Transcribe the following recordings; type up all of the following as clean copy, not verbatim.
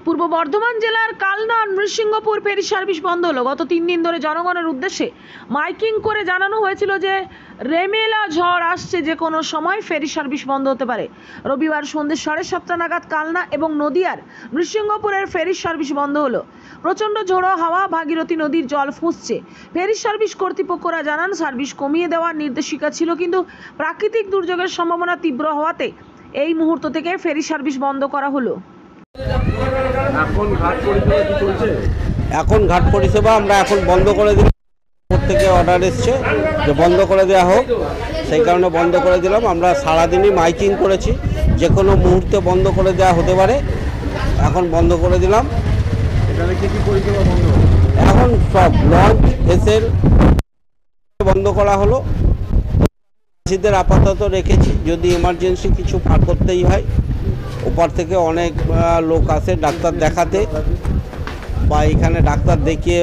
পূর্ব বর্ধমান জেলার Kalna Nrisinghapur ferry service বন্ধ হলো। গত 3 দিন ধরে জনগণের উদ্দেশ্যে মাইকিং করে জানানো হয়েছিল যে রেমেলা ঝড় আসছে, যে কোনো সময় ফেরি সার্ভিস বন্ধ হতে পারে। রবিবার সন্ধ্যে 7:30 নাগাদ কালনা এবং নদিয়ার নৃসিংহপুরের ফেরি সার্ভিস বন্ধ হলো। প্রচণ্ড ঝোড়ো হাওয়া, ভাগীরথী নদীর জল ফুঁসছে। ফেরি সার্ভিস কর্তৃপক্ষরা জানান সার্ভিস কমিয়ে দেওয়ার নির্দেশিকা ছিল, কিন্তু প্রাকৃতিক দুর্যোগের সম্ভাবনা তীব্র হওয়াতে এই মুহূর্ত থেকে ফেরি সার্ভিস বন্ধ করা হলো। এখন ঘাট পরিষেবা আমরা এখন বন্ধ করে দিলাম। থেকে অর্ডার এসছে যে বন্ধ করে দেওয়া হোক, সেই কারণে বন্ধ করে দিলাম। আমরা সারাদিনই মাইকিং করেছি, যে কোনো মুহূর্তে বন্ধ করে দেওয়া হতে পারে। এখন বন্ধ করে দিলাম। এখন সব লঞ্চ এসেল বন্ধ করা হলো। চাষিদের আপাতত রেখেছি, যদি এমার্জেন্সি কিছু পার করতেই হয়। ওপার থেকে অনেক লোক আসে ডাক্তার দেখাতে, বা এখানে ডাক্তার দেখিয়ে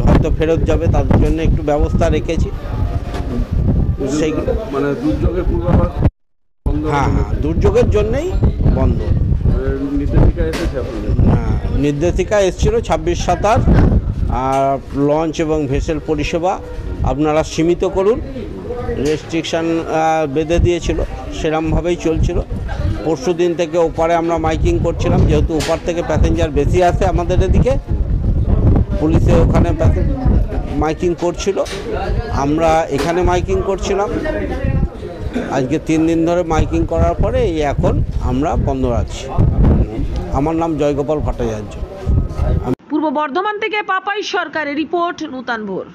হয়তো ফেরত যাবে, তাদের জন্য একটু ব্যবস্থা রেখেছি। সেই মানে দুর্যোগের পূর্বাভাস? হ্যাঁ, দুর্যোগের জন্যেই বন্ধ। নির্দেশিকা এসেছে আপনাদের? হ্যাঁ, নির্দেশিকা এসেছিল 26-27। আর লঞ্চ এবং ভেসেল পরিষেবা আপনারা সীমিত করুন, রেস্ট্রিকশান বেঁধে দিয়েছিল, সেরমভাবেই চলছিল। পরশু দিন থেকে ওপারে আমরা মাইকিং করছিলাম, যেহেতু ওপার থেকে প্যাসেঞ্জার বেশি আসে আমাদের এদিকে। পুলিশে ওখানে মাইকিং করছিল, আমরা এখানে মাইকিং করছিলাম। আজকে 3 দিন ধরে মাইকিং করার পরে এই এখন আমরা বন্ধ রাখছি। আমার নাম জয়গোপাল ভট্টাচার্য। পূর্ব বর্ধমান থেকে পাপাই সরকারের রিপোর্ট, নূতন ভোর।